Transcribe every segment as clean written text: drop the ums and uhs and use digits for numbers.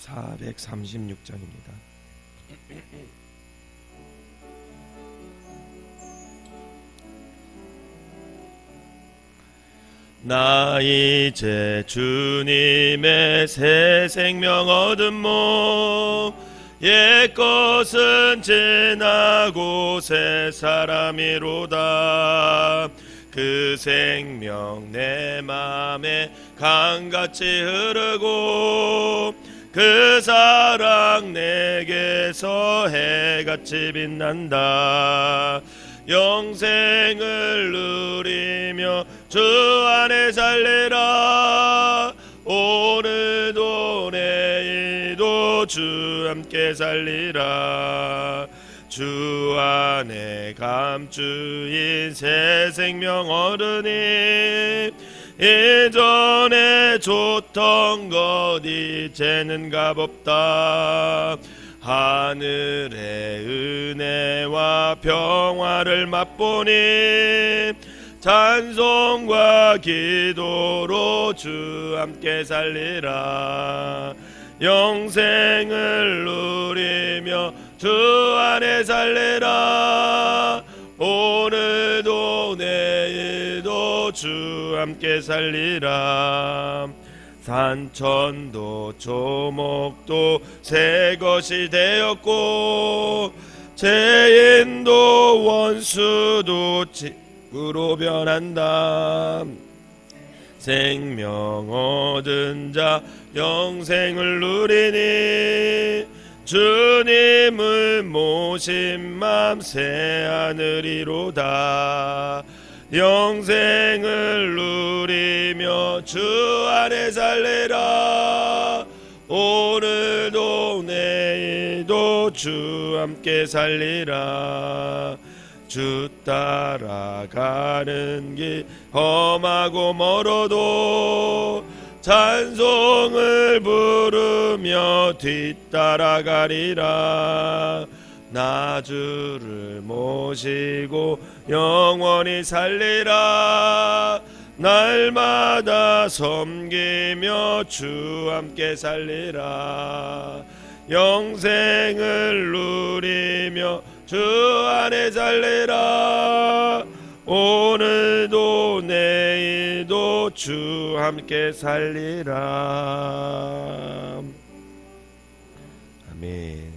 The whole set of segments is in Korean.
436장입니다. 나 이제 주님의 새 생명 얻은 몸, 옛것은 지나고 새 사람이로다. 그 생명 내 맘에 강같이 흐르고 그 사랑 내게서 해같이 빛난다. 영생을 누리며 주 안에 살리라. 오늘도 내일도 주 함께 살리라. 주 안에 감추인 새 생명 얻으니 이전에 줬던 것 이제는 값없다. 하늘의 은혜와 평화를 맛보니 찬송과 기도로 주 함께 살리라. 영생을 누리며 주 안에 살리라. 오늘도 내일도 주 함께 살리라. 산천도 조목도 새 것이 되었고 죄인도 원수도 친구로 변한다. 생명 얻은 자 영생을 누리니 주님을 모신 맘 새 하늘이로다. 영생을 누리며 주 안에 살리라. 오늘도 내일도 주 함께 살리라. 주 따라가는 길 험하고 멀어도 찬송을 부르며 뒤따라가리라. 나 주를 모시고 영원히 살리라. 날마다 섬기며 주 함께 살리라. 영생을 누리며 주 안에 살리라. 오늘도 내일도 주 함께 살리라. 아멘.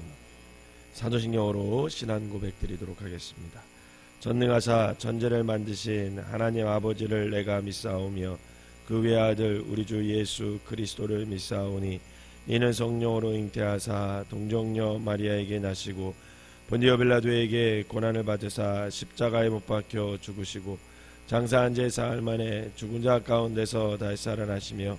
사도신경으로 신앙 고백 드리도록 하겠습니다. 전능하사 전제를 만드신 하나님 아버지를 내가 믿사오며 그 외아들 우리 주 예수 그리스도를 믿사오니 이는 성령으로 잉태하사 동정녀 마리아에게 나시고 본디오 빌라도에게 고난을 받으사 십자가에 못 박혀 죽으시고 장사한 지 사흘 만에 죽은 자 가운데서 다시 살아나시며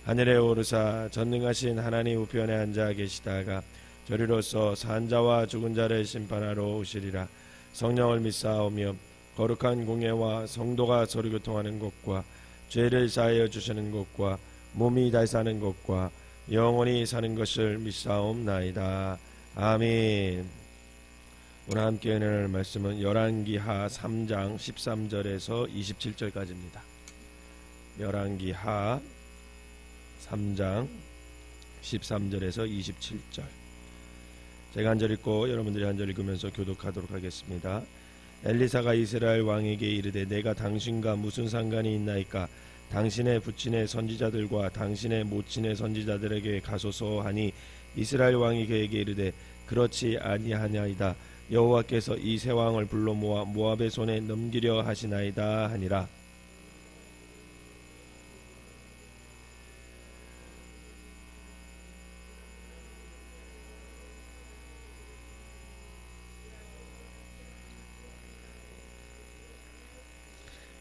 하늘에 오르사 전능하신 하나님 우편에 앉아 계시다가 저리로서 산 자와 죽은 자를 심판하러 오시리라. 성령을 믿사오며 거룩한 공예와 성도가 서로 교통하는 것과 죄를 사하여 주시는 것과 몸이 다시 사는 것과 영원히 사는 것을 믿사옵나이다. 아멘. 오늘 함께 은혜를 말씀은 열왕기하 3장 13절에서 27절까지입니다. 열왕기하 3장 13절에서 27절. 제가 한 절 읽고 여러분들이 한 절 읽으면서 교독하도록 하겠습니다. 엘리사가 이스라엘 왕에게 이르되 내가 당신과 무슨 상관이 있나이까? 당신의 부친의 선지자들과 당신의 모친의 선지자들에게 가소서 하니 이스라엘 왕이 그에게 이르되 그렇지 아니하냐이다. 여호와께서 이 세 왕을 불러 모아 모압의 손에 넘기려 하시나이다 하니라.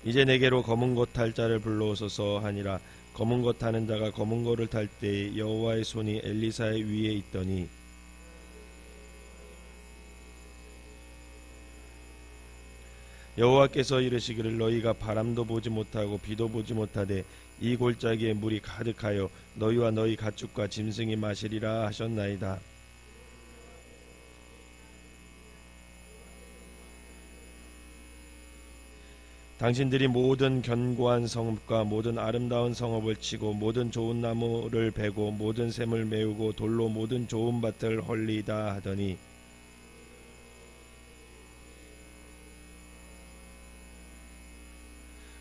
이제 내게로 검은 것 탈 자를 불러오소서 하니라. 검은 것 타는 자가 검은 것을 탈 때에 여호와의 손이 엘리사의 위에 있더니 여호와께서 이르시기를 너희가 바람도 보지 못하고 비도 보지 못하되 이 골짜기에 물이 가득하여 너희와 너희 가축과 짐승이 마시리라 하셨나이다. 당신들이 모든 견고한 성읍과 모든 아름다운 성읍을 치고 모든 좋은 나무를 베고 모든 샘을 메우고 돌로 모든 좋은 밭을 헐리다 하더니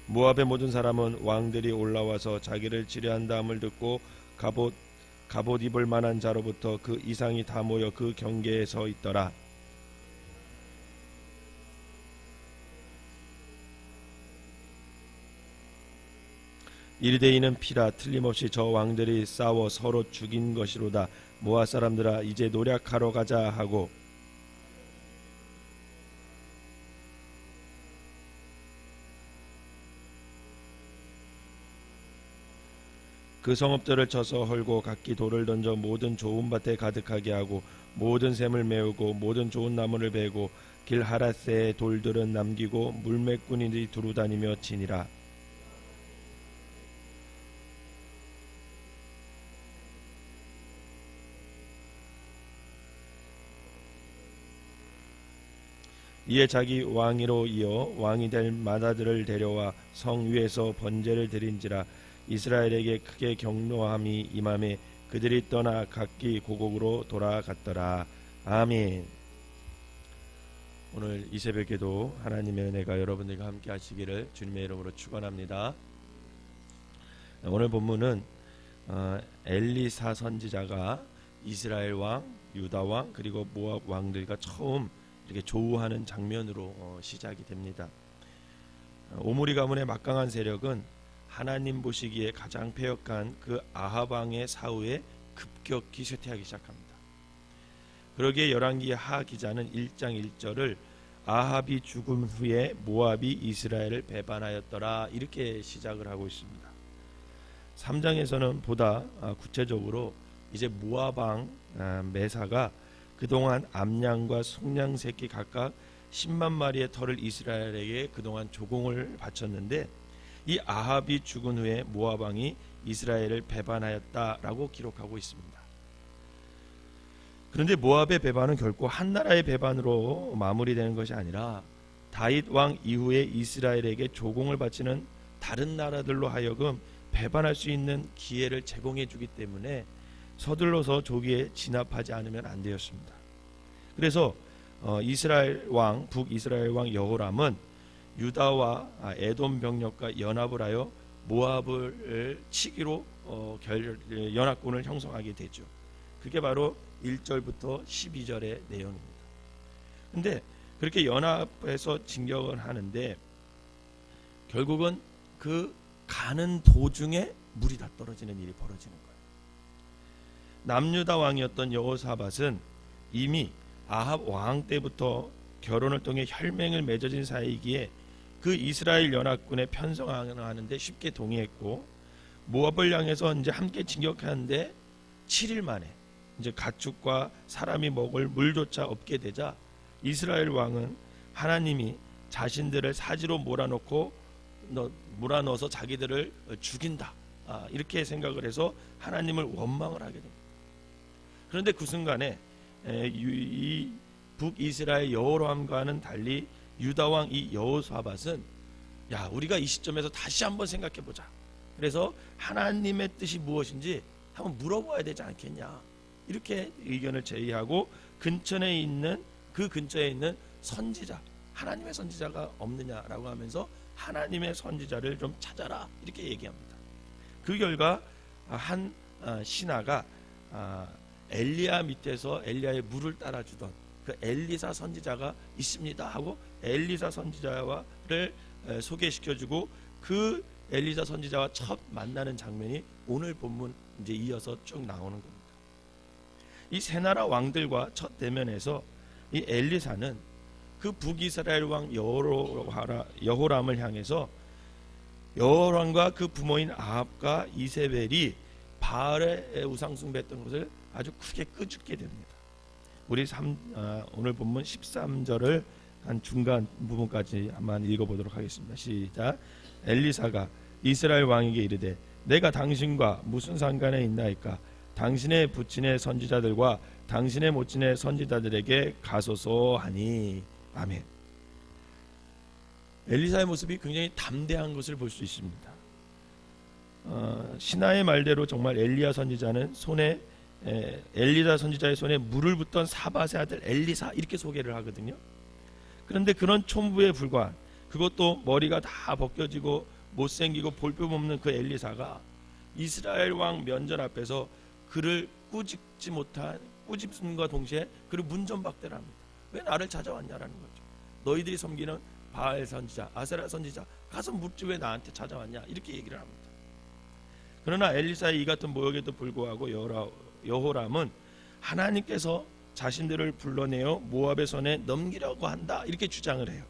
모압의 모든 사람은 왕들이 올라와서 자기를 치료한다함을 듣고 갑옷 입을 만한 자로부터 그 이상이 다 모여 그 경계에 서 있더라. 이르되 이는 피라 틀림없이 저 왕들이 싸워 서로 죽인 것이로다. 모압 사람들아 이제 노략하러 가자 하고 그 성읍들을 쳐서 헐고 각기 돌을 던져 모든 좋은 밭에 가득하게 하고 모든 샘을 메우고 모든 좋은 나무를 베고 길 하라세의 돌들은 남기고 물매꾼이 두루다니며 치니라. 이에 자기 왕위로 이어 왕이 될 마다들을 데려와 성 위에서 번제를 드린지라. 이스라엘에게 크게 격노함이 임함에 그들이 떠나 각기 고국으로 돌아갔더라. 아멘. 오늘 이 새벽에도 하나님의 은혜가 여러분들과 함께 하시기를 주님의 이름으로 축원합니다. 오늘 본문은 엘리사 선지자가 이스라엘 왕, 유다 왕 그리고 모압 왕들과 처음 이렇게 조우하는 장면으로 시작이 됩니다. 오므리 가문의 막강한 세력은 하나님 보시기에 가장 패역한 그 아합 왕의 사후에 급격히 쇠퇴하기 시작합니다. 그러기에 열왕기 하 기자는 1장 1절을 아합이 죽은 후에 모압이 이스라엘을 배반하였더라 이렇게 시작을 하고 있습니다. 3장에서는 보다 구체적으로 이제 모압 왕 메사가 그동안 암양과 송양 새끼 각각 10만 마리의 털을 이스라엘에게 그동안 조공을 바쳤는데 이 아합이 죽은 후에 모압 왕이 이스라엘을 배반하였다라고 기록하고 있습니다. 그런데 모압의 배반은 결코 한 나라의 배반으로 마무리되는 것이 아니라 다윗 왕 이후에 이스라엘에게 조공을 바치는 다른 나라들로 하여금 배반할 수 있는 기회를 제공해 주기 때문에 서둘러서 조기에 진압하지 않으면 안 되었습니다. 그래서 이스라엘 왕 북이스라엘 왕 여호람은 유다와 에돔 병력과 연합을 하여 모압을 치기로 연합군을 형성하게 되죠. 그게 바로 1절부터 12절의 내용입니다. 그런데 그렇게 연합해서 진격을 하는데 결국은 그 가는 도중에 물이 다 떨어지는 일이 벌어지는 거예요. 남유다 왕이었던 여호사밧은 이미 아합 왕 때부터 결혼을 통해 혈맹을 맺어진 사이이기에 그 이스라엘 연합군에 편성하는데 쉽게 동의했고 모압을 향해서 이제 함께 진격하는데 7일 만에 이제 가축과 사람이 먹을 물조차 없게 되자 이스라엘 왕은 하나님이 자신들을 사지로 몰아넣어서 자기들을 죽인다 이렇게 생각을 해서 하나님을 원망을 하게 됩니다. 그런데 그 순간에 이 북이스라엘 여호람과는 달리 유다 왕 이 여호사밧은 야 우리가 이 시점에서 다시 한번 생각해 보자. 그래서 하나님의 뜻이 무엇인지 한번 물어봐야 되지 않겠냐. 이렇게 의견을 제의하고 근처에 있는 선지자 하나님의 선지자가 없느냐라고 하면서 하나님의 선지자를 좀 찾아라 이렇게 얘기합니다. 그 결과 한 신하가 엘리야 밑에서 엘리야의 물을 따라주던 그 엘리사 선지자가 있습니다 하고 엘리사 선지자를 소개시켜주고 그 엘리사 선지자와 첫 만나는 장면이 오늘 본문 이제 이어서 쭉 나오는 겁니다. 이 세 나라 왕들과 첫 대면에서 이 엘리사는 그 북이스라엘 왕 여호람을 향해서 여호람과 그 부모인 아합과 이세벨이 바알의 우상 숭배했던 것을 아주 크게 끄집게 됩니다. 우리 오늘 본문 13절을 한 중간 부분까지 한번 읽어보도록 하겠습니다. 시작. 엘리사가 이스라엘 왕에게 이르되 내가 당신과 무슨 상관에 있나이까? 당신의 부친의 선지자들과 당신의 모친의 선지자들에게 가소서 하니. 아멘. 엘리사의 모습이 굉장히 담대한 것을 볼 수 있습니다. 신하의 말대로 정말 엘리야 선지자는 엘리사 선지자의 손에 물을 붓던 사밧의 아들 엘리사 이렇게 소개를 하거든요. 그런데 그런 촌부에 불과한, 그것도 머리가 다 벗겨지고 못생기고 볼품없는 그 엘리사가 이스라엘 왕 면전 앞에서 그를 꾸짖음과 동시에 그를 문전박대를 합니다. 왜 나를 찾아왔냐라는 거죠. 너희들이 섬기는 바알 선지자, 아세라 선지자 가서 묻지 왜 나한테 찾아왔냐, 이렇게 얘기를 합니다. 그러나 엘리사의 이 같은 모욕에도 불구하고 여호람은 하나님께서 자신들을 불러내어 모압의 손에 넘기려고 한다, 이렇게 주장을 해요.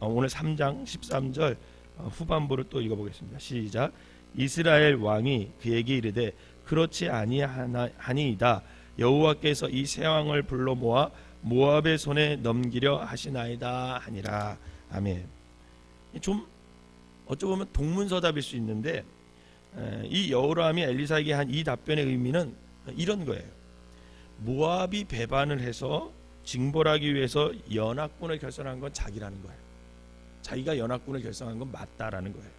오늘 3장 13절 후반부를 또 읽어보겠습니다. 시작. 이스라엘 왕이 그에게 이르되 그렇지 아니하니이다. 여호와께서 이 세 왕을 불러 모아 모압의 손에 넘기려 하시나이다 하니라. 아멘. 좀 어찌 보면 동문서답일 수 있는데, 이 여호람이 엘리사에게 한 이 답변의 의미는 이런 거예요. 모압이 배반을 해서 징벌하기 위해서 연합군을 결성한 건 자기라는 거예요. 자기가 연합군을 결성한 건 맞다라는 거예요.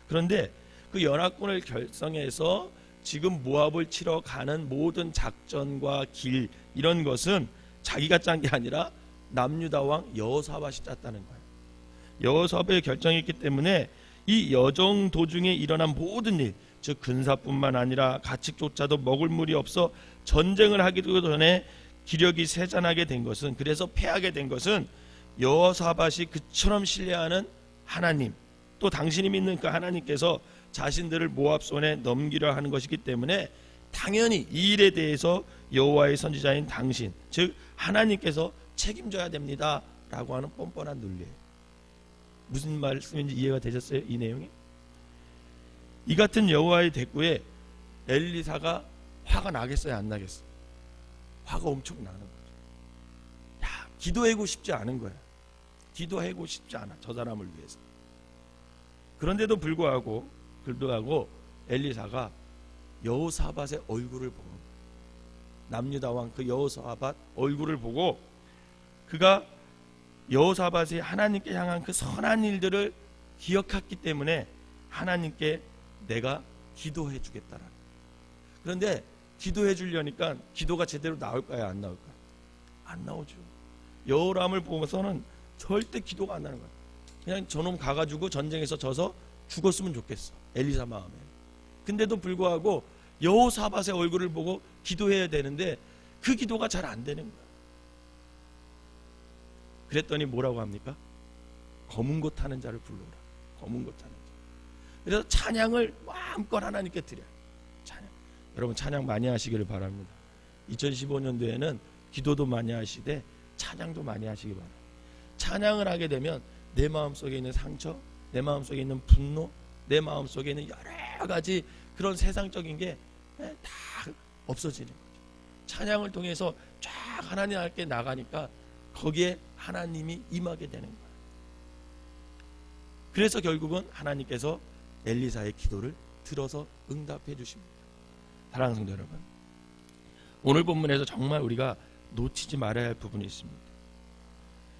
그런데 그 연합군을 결성해서 지금 모압을 치러 가는 모든 작전과 길, 이런 것은 자기가 짠 게 아니라 남유다 왕 여호사밧이 짰다는 거예요. 여호사밧의 결정이기 때문에 이 여정 도중에 일어난 모든 일, 즉 군사뿐만 아니라 가축조차도 먹을 물이 없어 전쟁을 하기도 전에 기력이 쇠잔하게 된 것은, 그래서 패하게 된 것은 여호사밧이 그처럼 신뢰하는 하나님, 또 당신이 믿는 그 하나님께서 자신들을 모압 손에 넘기려 하는 것이기 때문에 당연히 이 일에 대해서 여호와의 선지자인 당신, 즉 하나님께서 책임져야 됩니다 라고 하는 뻔뻔한 논리예요. 무슨 말씀인지 이해가 되셨어요? 이 내용이? 이 같은 여호와의 대꾸에 엘리사가 화가 나겠어요, 안 나겠어요? 화가 엄청 나는 거죠. 야, 기도하고 싶지 않은 거야. 기도하고 싶지 않아, 저 사람을 위해서. 그런데도 불구하고 엘리사가 여호사밧의 얼굴을 보고, 남유다 왕 그 여호사밧 얼굴을 보고, 그가 여호사밧이 하나님께 향한 그 선한 일들을 기억했기 때문에 하나님께 내가 기도해 주겠다라는. 그런데 기도해 주려니까 기도가 제대로 나올까요, 안 나올까요? 안 나오죠. 여호람을 보고서는 절대 기도가 안 나는 거예요. 그냥 저놈 가가지고 전쟁에서 져서 죽었으면 좋겠어, 엘리사 마음에. 근데도 불구하고 여호사밧의 얼굴을 보고 기도해야 되는데 그 기도가 잘 안 되는 거예요. 그랬더니 뭐라고 합니까? 검은 것 타는 자를 불러라. 검은 것 타는 자. 그래서 찬양을 마음껏 하나님께 드려요. 찬양. 여러분 찬양 많이 하시기를 바랍니다. 2015년도에는 기도도 많이 하시되 찬양도 많이 하시기 바랍니다. 찬양을 하게 되면 내 마음속에 있는 상처, 내 마음속에 있는 분노, 내 마음속에 있는 여러 가지 그런 세상적인 게 다 없어지는 거죠. 찬양을 통해서 쫙 하나님 앞에 나가니까 거기에 하나님이 임하게 되는 거예요. 그래서 결국은 하나님께서 엘리사의 기도를 들어서 응답해 주십니다. 사랑하는 성도 여러분, 오늘 본문에서 정말 우리가 놓치지 말아야 할 부분이 있습니다.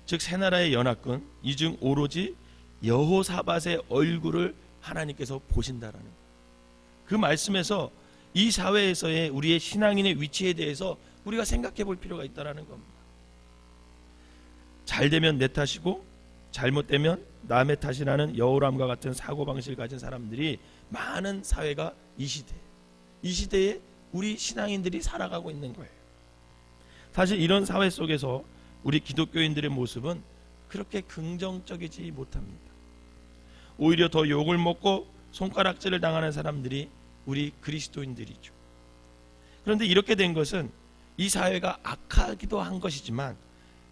즉 세 나라의 연합군, 이 중 오로지 여호사밧의 얼굴을 하나님께서 보신다라는 거예요. 그 말씀에서 이 사회에서의 우리의 신앙인의 위치에 대해서 우리가 생각해 볼 필요가 있다는 겁니다. 잘 되면 내 탓이고 잘못되면 남의 탓이라는 여호람과 같은 사고방식을 가진 사람들이 많은 사회가 이 시대에 우리 신앙인들이 살아가고 있는 거예요. 사실 이런 사회 속에서 우리 기독교인들의 모습은 그렇게 긍정적이지 못합니다. 오히려 더 욕을 먹고 손가락질을 당하는 사람들이 우리 그리스도인들이죠. 그런데 이렇게 된 것은 이 사회가 악하기도 한 것이지만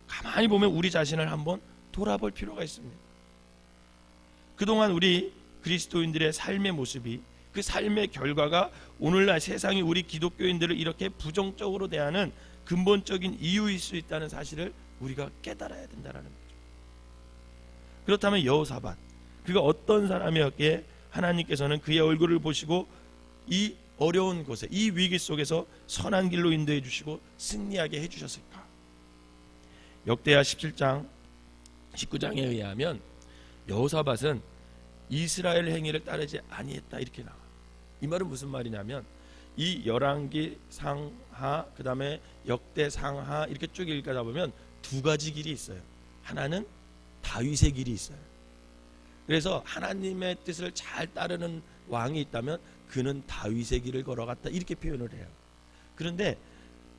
가만히 보면 우리 자신을 한번 돌아볼 필요가 있습니다. 그동안 우리 그리스도인들의 삶의 모습이, 그 삶의 결과가 오늘날 세상이 우리 기독교인들을 이렇게 부정적으로 대하는 근본적인 이유일 수 있다는 사실을 우리가 깨달아야 된다는 거죠. 그렇다면 여호사밧, 그가 어떤 사람이었기에 하나님께서는 그의 얼굴을 보시고 이 어려운 곳에, 이 위기 속에서 선한 길로 인도해 주시고 승리하게 해주셨을까? 역대하 17장 19장에 의하면 여호사밧은 이스라엘 행위를 따르지 아니했다 이렇게 나와. 이 말은 무슨 말이냐면 이 열왕기 상하 그 다음에 역대 상하 이렇게 쭉 읽다 보면 두 가지 길이 있어요. 하나는 다윗의 길이 있어요. 그래서 하나님의 뜻을 잘 따르는 왕이 있다면 그는 다윗의 길을 걸어갔다 이렇게 표현을 해요. 그런데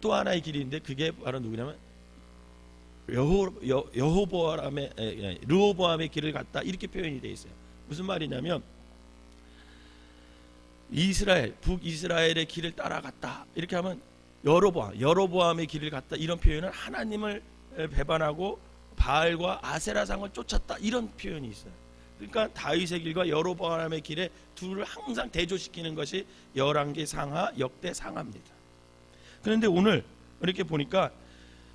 또 하나의 길이 있는데 그게 바로 누구냐면 르호보암의 길을 갔다 이렇게 표현이 되어 있어요. 무슨 말이냐면 북이스라엘의 길을 따라갔다 이렇게 하면 여로보암의 길을 갔다 이런 표현은 하나님을 배반하고 바알과 아세라상을 쫓았다 이런 표현이 있어요. 그러니까 다윗의 길과 여로보암의 길에 둘을 항상 대조시키는 것이 열왕기 상하 역대 상하입니다. 그런데 오늘 이렇게 보니까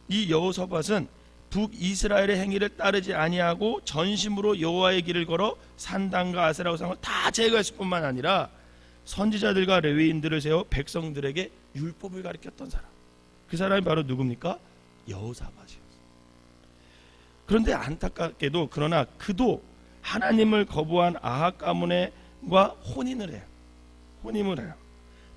이 여호사밧은 북이스라엘의 행위를 따르지 아니하고 전심으로 여호와의 길을 걸어 산당과 아세라 우상을 다 제거했을 뿐만 아니라 선지자들과 레위인들을 세워 백성들에게 율법을 가르쳤던 사람. 그 사람이 바로 누굽니까? 여호사밧이었어요. 그런데 안타깝게도 그러나 그도 하나님을 거부한 아합 가문과 혼인을 해요.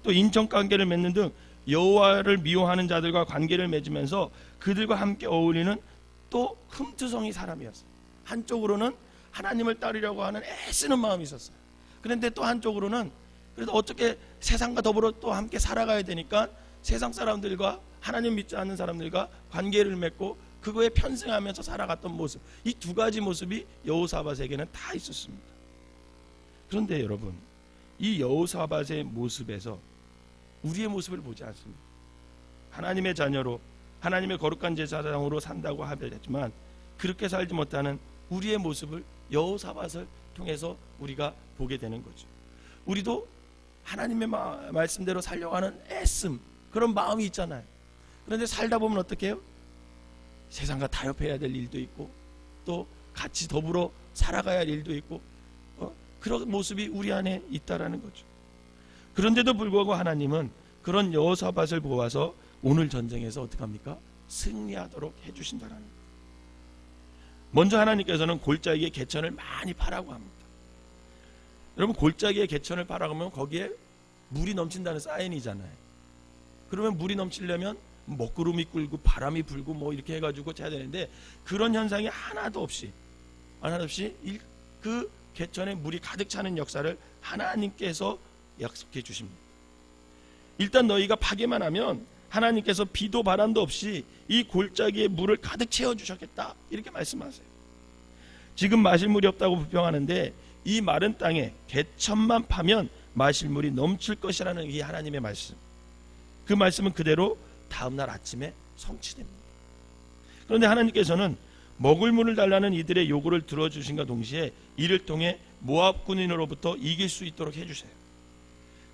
또 인척관계를 맺는 등 여호와를 미워하는 자들과 관계를 맺으면서 그들과 함께 어울리는 또 흠투성이 사람이었어요. 한쪽으로는 하나님을 따르려고 하는 애쓰는 마음이 있었어요. 그런데 또 한쪽으로는 그래도 어떻게 세상과 더불어 또 함께 살아가야 되니까 세상 사람들과 하나님 믿지 않는 사람들과 관계를 맺고 그거에 편승하면서 살아갔던 모습, 이 두 가지 모습이 여호사밧에게는 다 있었습니다. 그런데 여러분, 이 여호사밧의 모습에서 우리의 모습을 보지 않습니다. 하나님의 자녀로 하나님의 거룩한 제사장으로 산다고 하였지만 그렇게 살지 못하는 우리의 모습을 여호사밧을 통해서 우리가 보게 되는 거죠. 우리도 하나님의 말씀대로 살려고 하는 애씀, 그런 마음이 있잖아요. 그런데 살다 보면 어떻게 해요? 세상과 타협해야 될 일도 있고 또 같이 더불어 살아가야 할 일도 있고 그런 모습이 우리 안에 있다라는 거죠. 그런데도 불구하고 하나님은 그런 여호사밧을 보아서 오늘 전쟁에서 어떻게 합니까? 승리하도록 해주신다라는 거예요. 먼저 하나님께서는 골짜기에 개천을 많이 파라고 합니다. 여러분, 골짜기에 개천을 파라고 하면 거기에 물이 넘친다는 사인이잖아요. 그러면 물이 넘치려면 먹구름이 끓고 바람이 불고 뭐 이렇게 해가지고 해야 되는데 그런 현상이 하나도 없이 그 개천에 물이 가득 차는 역사를 하나님께서 약속해 주십니다. 일단 너희가 파기만 하면 하나님께서 비도 바람도 없이 이 골짜기에 물을 가득 채워주셨겠다 이렇게 말씀하세요. 지금 마실 물이 없다고 불평하는데 이 마른 땅에 개천만 파면 마실 물이 넘칠 것이라는 이 하나님의 말씀, 그 말씀은 그대로 다음날 아침에 성취됩니다. 그런데 하나님께서는 먹을 물을 달라는 이들의 요구를 들어주신과 동시에 이를 통해 모압 군인으로부터 이길 수 있도록 해주세요.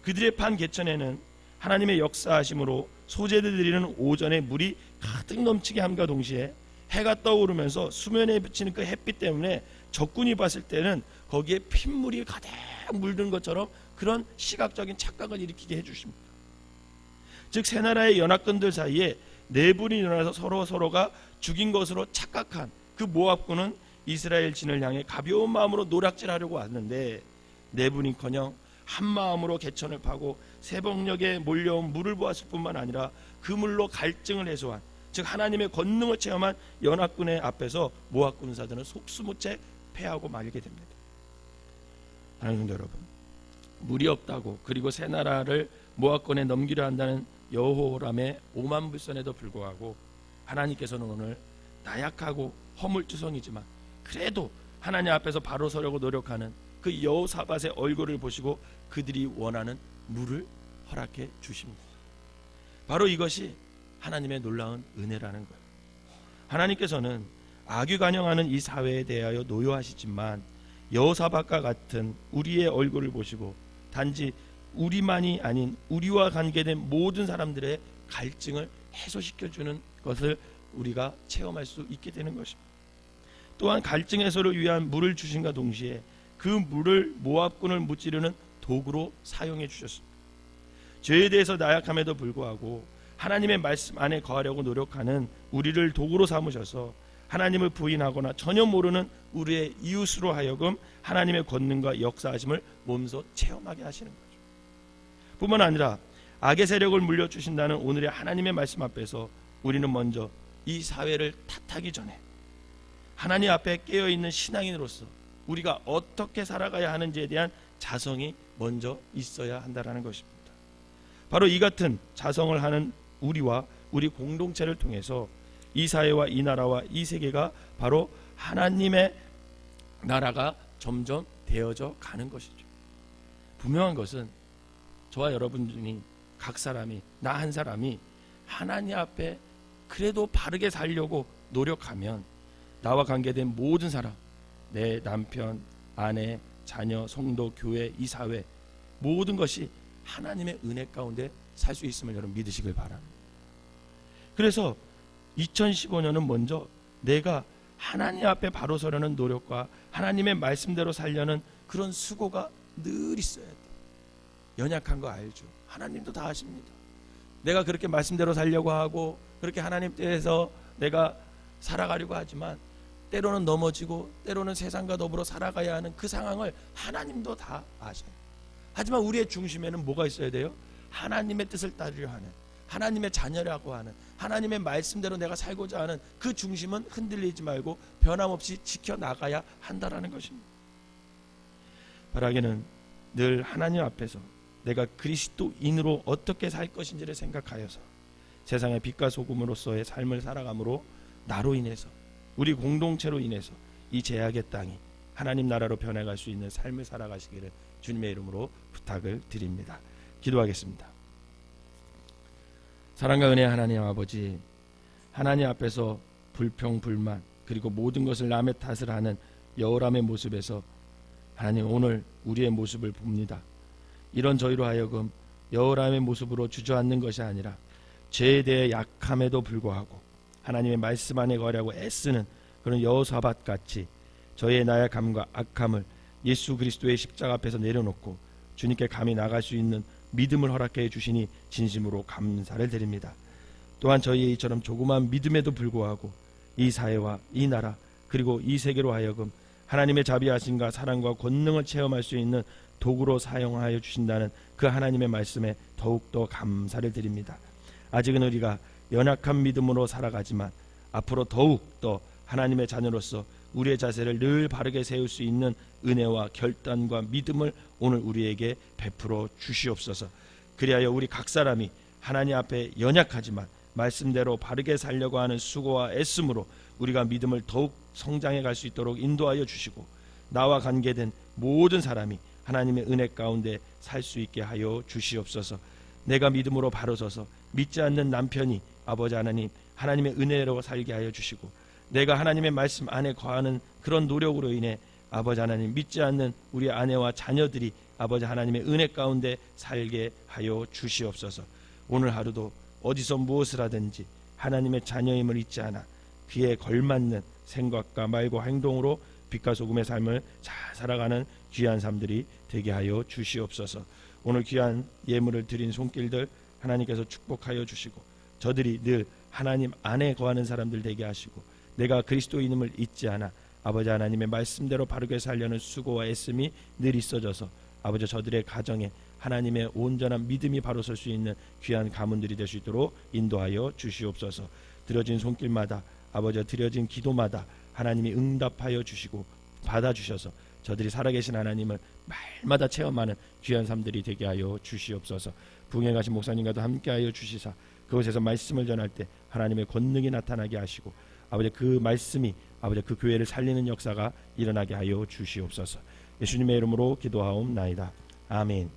그들의 판 개천에는 하나님의 역사하심으로 소재들 드리는 오전에 물이 가득 넘치게 함과 동시에 해가 떠오르면서 수면에 비치는 그 햇빛 때문에 적군이 봤을 때는 거기에 핏물이 가득 물든 것처럼 그런 시각적인 착각을 일으키게 해주십니다. 즉 세 나라의 연합군들 사이에 내분이 일어나서 서로가 죽인 것으로 착각한 그 모압군은 이스라엘 진을 향해 가벼운 마음으로 노략질하려고 왔는데 내분이커녕 한 마음으로 개천을 파고 새벽녘에 몰려온 물을 보았을 뿐만 아니라 그 물로 갈증을 해소한, 즉 하나님의 권능을 체험한 연합군의 앞에서 모압 군사들은 속수무책 패하고 말게 됩니다. 하나님 여러분, 물이 없다고 그리고 새 나라를 모압군에 넘기려 한다는 여호람의 오만불선에도 불구하고 하나님께서는 오늘 나약하고 허물투성이지만 그래도 하나님 앞에서 바로 서려고 노력하는 그 여호사밧의 얼굴을 보시고 그들이 원하는 물을 허락해 주십니다. 바로 이것이 하나님의 놀라운 은혜라는 거예요. 하나님께서는 악유간영하는 이 사회에 대하여 노여하시지만 여호사밧과 같은 우리의 얼굴을 보시고 단지 우리만이 아닌 우리와 관계된 모든 사람들의 갈증을 해소시켜주는 것을 우리가 체험할 수 있게 되는 것입니다. 또한 갈증 해소를 위한 물을 주신과 동시에 그 물을 모압군을 무찌르는 도구로 사용해 주셨습니다. 죄에 대해서 나약함에도 불구하고 하나님의 말씀 안에 거하려고 노력하는 우리를 도구로 삼으셔서 하나님을 부인하거나 전혀 모르는 우리의 이웃으로 하여금 하나님의 권능과 역사하심을 몸소 체험하게 하시는 거죠. 뿐만 아니라 악의 세력을 물려주신다는 오늘의 하나님의 말씀 앞에서 우리는 먼저 이 사회를 탓하기 전에 하나님 앞에 깨어있는 신앙인으로서 우리가 어떻게 살아가야 하는지에 대한 자성이 먼저 있어야 한다는 것입니다. 바로 이 같은 자성을 하는 우리와 우리 공동체를 통해서 이 사회와 이 나라와 이 세계가 바로 하나님의 나라가 점점 되어져 가는 것이죠. 분명한 것은 저와 여러분 중에 각 사람이, 나 한 사람이 하나님 앞에 그래도 바르게 살려고 노력하면 나와 관계된 모든 사람, 내 남편, 아내, 자녀, 성도, 교회, 이 사회 모든 것이 하나님의 은혜 가운데 살 수 있음을 여러분 믿으시길 바랍니다. 그래서 2015년은 먼저 내가 하나님 앞에 바로 서려는 노력과 하나님의 말씀대로 살려는 그런 수고가 늘 있어야 돼요. 연약한 거 알죠. 하나님도 다 아십니다. 내가 그렇게 말씀대로 살려고 하고 그렇게 하나님 뜻에서 내가 살아가려고 하지만 때로는 넘어지고 때로는 세상과 더불어 살아가야 하는 그 상황을 하나님도 다 아셔요. 하지만 우리의 중심에는 뭐가 있어야 돼요? 하나님의 뜻을 따르려 하는, 하나님의 자녀라고 하는, 하나님의 말씀대로 내가 살고자 하는 그 중심은 흔들리지 말고 변함없이 지켜나가야 한다라는 것입니다. 바라기는 늘 하나님 앞에서 내가 그리스도인으로 어떻게 살 것인지를 생각하여서 세상의 빛과 소금으로서의 삶을 살아감으로 나로 인해서, 우리 공동체로 인해서 이 제약의 땅이 하나님 나라로 변해갈 수 있는 삶을 살아가시기를 주님의 이름으로 부탁을 드립니다. 기도하겠습니다. 사랑과 은혜의 하나님 아버지, 하나님 앞에서 불평, 불만, 그리고 모든 것을 남의 탓을 하는 여호람의 모습에서 하나님 오늘 우리의 모습을 봅니다. 이런 저희로 하여금 여호람의 모습으로 주저앉는 것이 아니라 죄에 대해 약함에도 불구하고 하나님의 말씀 안에 거하려고 애쓰는 그런 여호사밧같이 저희의 나약함과 악함을 예수 그리스도의 십자가 앞에서 내려놓고 주님께 감히 나갈 수 있는 믿음을 허락해 주시니 진심으로 감사를 드립니다. 또한 저희의 이처럼 조그마한 믿음에도 불구하고 이 사회와 이 나라 그리고 이 세계로 하여금 하나님의 자비하심과 사랑과 권능을 체험할 수 있는 도구로 사용하여 주신다는 그 하나님의 말씀에 더욱더 감사를 드립니다. 아직은 우리가 연약한 믿음으로 살아가지만 앞으로 더욱더 하나님의 자녀로서 우리의 자세를 늘 바르게 세울 수 있는 은혜와 결단과 믿음을 오늘 우리에게 베풀어 주시옵소서. 그리하여 우리 각 사람이 하나님 앞에 연약하지만 말씀대로 바르게 살려고 하는 수고와 애씀으로 우리가 믿음을 더욱 성장해 갈 수 있도록 인도하여 주시고 나와 관계된 모든 사람이 하나님의 은혜 가운데 살 수 있게 하여 주시옵소서. 내가 믿음으로 바로 서서 믿지 않는 남편이 아버지 하나님 하나님의 은혜로 살게 하여 주시고 내가 하나님의 말씀 안에 거하는 그런 노력으로 인해 아버지 하나님 믿지 않는 우리 아내와 자녀들이 아버지 하나님의 은혜 가운데 살게 하여 주시옵소서. 오늘 하루도 어디서 무엇을 하든지 하나님의 자녀임을 잊지 않아 그에 걸맞는 생각과 말과 행동으로 빛과 소금의 삶을 잘 살아가는 귀한 삶들이 되게 하여 주시옵소서. 오늘 귀한 예물을 드린 손길들 하나님께서 축복하여 주시고 저들이 늘 하나님 안에 거하는 사람들 되게 하시고 내가 그리스도인임을 잊지 않아 아버지 하나님의 말씀대로 바르게 살려는 수고와 애씀이 늘 있어져서 아버지 저들의 가정에 하나님의 온전한 믿음이 바로 설 수 있는 귀한 가문들이 될 수 있도록 인도하여 주시옵소서. 드려진 손길마다 아버지 드려진 기도마다 하나님이 응답하여 주시고 받아주셔서 저들이 살아계신 하나님을 말마다 체험하는 귀한 삶들이 되게 하여 주시옵소서. 부흥에 가신 목사님과도 함께하여 주시사 그곳에서 말씀을 전할 때 하나님의 권능이 나타나게 하시고 아버지 그 말씀이 아버지 그 교회를 살리는 역사가 일어나게 하여 주시옵소서. 예수님의 이름으로 기도하옵나이다. 아멘.